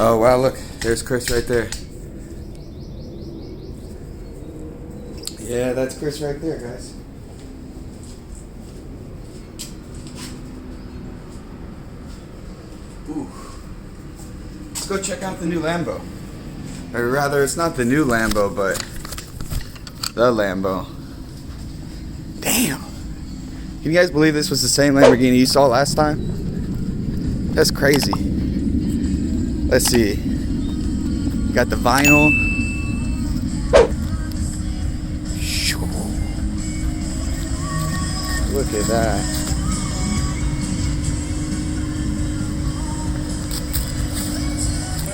Oh wow, look, there's Chris right there. Yeah, that's Chris right there, guys. Ooh. Let's go check out the new Lambo. Or rather, it's not the new Lambo, but the Lambo. Damn. Can you guys believe this was the same Lamborghini you saw last time? That's crazy. Let's see. Got the vinyl. Look at that.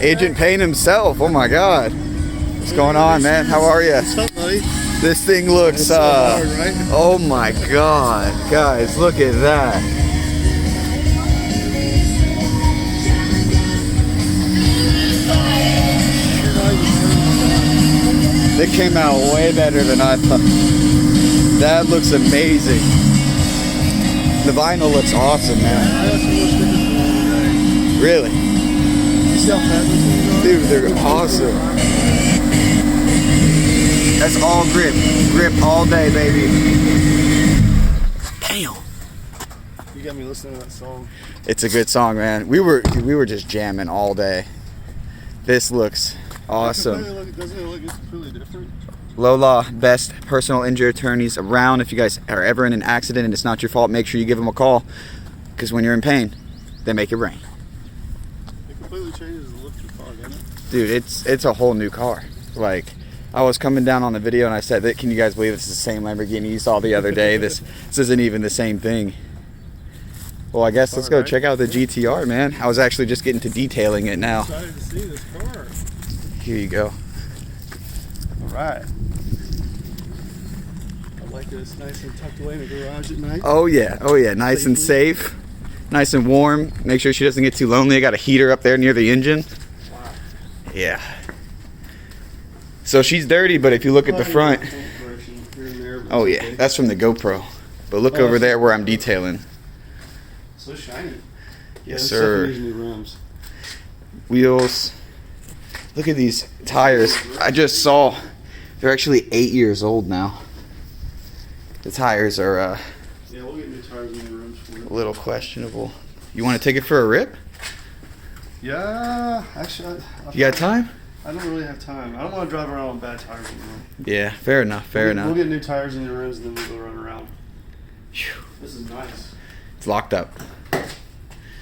Agent Payne himself. Oh my God. What's going on, man? How are you? What's up, buddy? This thing looks so hard, right? Oh my God. Guys, look at that. It came out way better than I thought. That looks amazing. The vinyl looks awesome, man. I got some more stickers for you today. Really? You see how fat those things are? Dude, they're awesome. That's all grip. Grip all day, baby. Damn. You got me listening to that song. It's a good song, man. We were just jamming all day. This looks awesome. Doesn't it look completely different? Lola, best personal injury attorneys around. If you guys are ever in an accident and it's not your fault, make sure you give them a call. Because when you're in pain, they make it rain. It completely changes the look of the car, doesn't it? Dude, it's a whole new car. Like, I was coming down on the video and I said, can you guys believe this is the same Lamborghini you saw the other day? This isn't even the same thing. Well, I guess let's go check out the GTR, man. I was actually just getting to detailing it now. I'm excited to see this car. Here you go. All right. I like it. It's nice and tucked away in the garage at night. Oh yeah, nice and safe, nice and warm. Make sure she doesn't get too lonely. I got a heater up there near the engine. Wow. Yeah. So she's dirty, but if you look at the front, oh yeah, that's from the GoPro. But look over there where I'm detailing. So shiny. Yes, sir. New rims. Wheels. Look at these tires. I just saw they're actually 8 years old now. The tires are Yeah, we'll get new tires and new rims for you. a little questionable. You want to take it for a rip? Yeah, actually, You got time? I don't really have time. I don't want to drive around on bad tires anymore. Yeah, fair enough. We'll get new tires and new rims, and then we'll go run around. Whew. This is nice. It's locked up.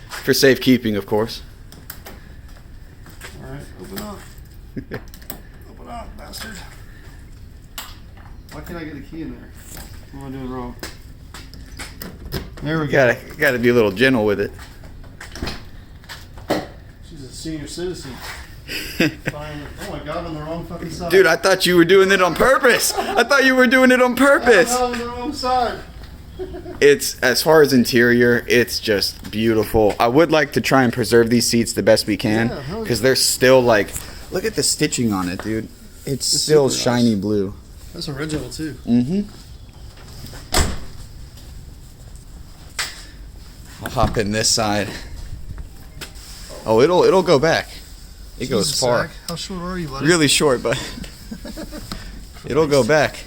For safekeeping, of course. All right, open up. Open up, bastard. Why can't I get the key in there? What am I doing wrong? There we go. Gotta be a little gentle with it. She's a senior citizen. Finally. Oh my God, on the wrong fucking side. Dude, I thought you were doing it on purpose. I thought you were doing it on purpose. I'm on the wrong side. It's, as far as interior, it's just beautiful. I would like to try and preserve these seats the best we can, because they're still like, look at the stitching on it, dude. It's still shiny nice. blue. That's original too. Mm-hmm. I'll hop in this side. Oh, it'll go back. It goes Jesus, far. Zach, how short are you, buddy? Really short, but it'll go back.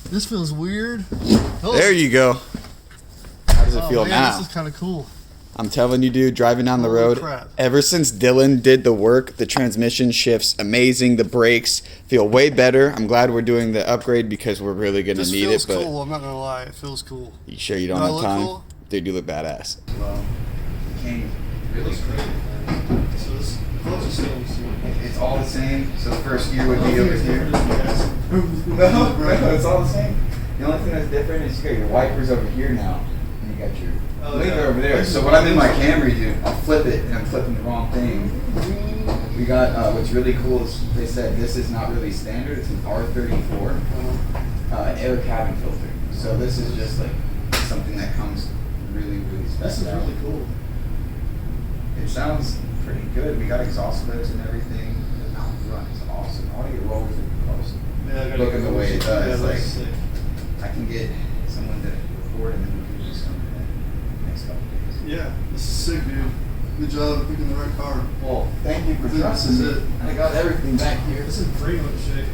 This feels weird. Oh. There you go. How does it feel man, now? This is kind of cool. I'm telling you, dude, driving down the Holy road, crap. ever since Dylan did the work, the transmission shifts amazing. The brakes feel way better. I'm glad we're doing the upgrade because we're really going to need it. This But feels cool. I'm not going to lie. It feels cool. you sure you don't Do I have look time? cool? Dude, you look badass. Wow. Really So this clothes are still the same. It's all the same. So the first gear would be over here. No, it's all the same. The only thing that's different is you got your wipers over here now. And you got your blinker over there. So when I'm in my Camry, dude, I'll flip it and I'm flipping the wrong thing. We got, what's really cool is they said this is not really standard. It's an R33 air cabin filter. So this is just like something that comes really, really special. This is really cool. It sounds pretty good. We got exhaust clips and everything. The mountain run is awesome. I want to get rollers in the cars. Yeah, Looking the way it does, like sick. I can get someone to record and then we can do something in the next couple days. Yeah, this is sick, dude. Good job of picking the right car. Well, thank you for I think trusting this is me. it. I got everything back here This is pretty much shape.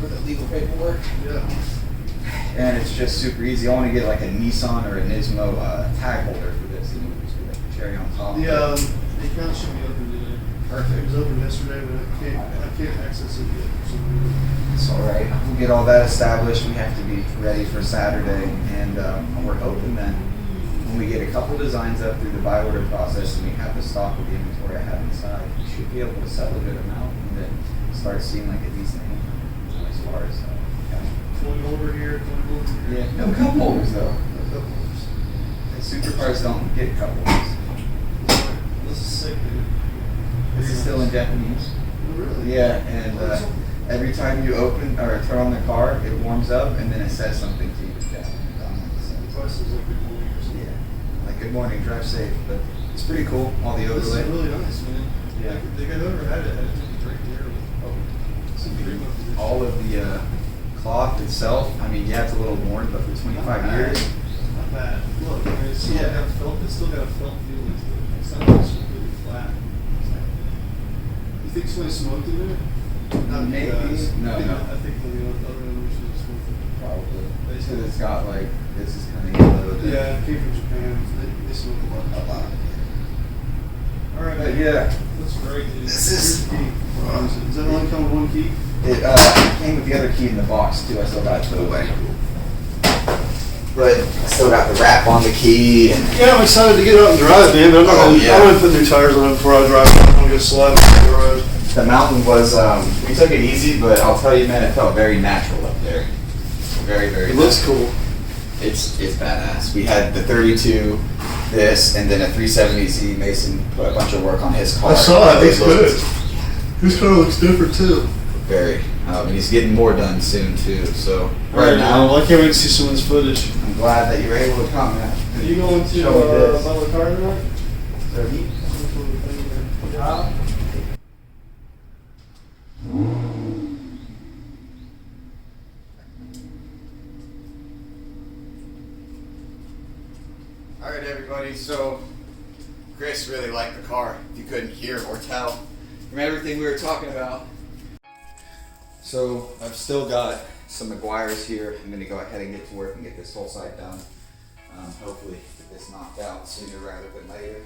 for the legal paperwork. Yeah. And it's just super easy. I want to get like a Nissan or a Nismo tag holder for this. And we'll just do like the cherry on top. The account should be open today. It Perfect. was open yesterday, but I can't access it yet for some reason. It's all right. We'll get all that established. We have to be ready for Saturday, and we're hoping then when we get a couple designs up through the buy order process and we have the stock with the inventory I have inside, we should be able to sell a good amount and then start seeing like a decent income as far as cash. 20 over here, 20 over here. Yeah, no cup holders though. A couple hours. The supercars don't get cup holders. This is sick, dude. This is still in Japanese. Oh, really? Yeah, and every time you open or turn on the car, it warms up and then it says something to you in Japanese on it. The price is like good morning or something. Yeah, like good morning, drive safe. But it's pretty cool. All the This is overlay. really nice, man. Yeah. Like, if whoever had it just right there. Some dream of position. All of the cloth itself. I mean, yeah, it's a little worn, but for 25 years, Not bad. Look, I mean, it's still Yeah. got a felt. It's still got a felt feel to it. It's not just completely flat. You think somebody smoked in there? Not Maybe. you guys. No, I think, no. I think the other owners should have smoked it. probably. Basically. Because it's got like this is kind of yellow. Yeah, it came from Japan. They smoke a lot. A lot. All right, But man. yeah, That's great, dude. This is- Here's the key. Does that only come with one key? it came with the other key in the box too. I still got it put away. But I still got the wrap on the key and. Yeah, I'm excited to get out and drive, man. But I'm not gonna. Yeah. I'm gonna put new tires on it before I drive. I'm gonna go slide on the road. The mountain was, we took it easy, but I'll tell you, man, it felt very natural up there. Very, very It looks natural. cool. It's badass. We had the 32, this, and then a 370Z. Mason put a bunch of work on his car. I saw it. It's looked good. His car looks different too. Very. And he's getting more done soon, too. So, Right now, I can't wait to see some of this footage. I'm glad that you were able to come, man. Are you going to Show me this. buy the car tonight? So he, Yeah. all right, everybody. So, Chris really liked the car. If you couldn't hear or tell from everything we were talking about. So, I've still got some Meguiar's here. I'm going to go ahead and get to work and get this whole side done. Hopefully, get this knocked out sooner rather than later.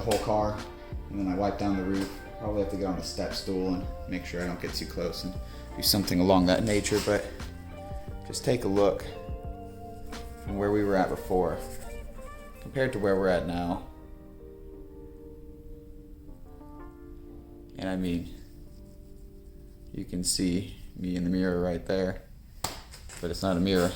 the whole car, and then I wipe down the roof. Probably have to get on a step stool and make sure I don't get too close and do something along that nature, but just take a look from where we were at before compared to where we're at now. And I mean, you can see me in the mirror right there, but it's not a mirror.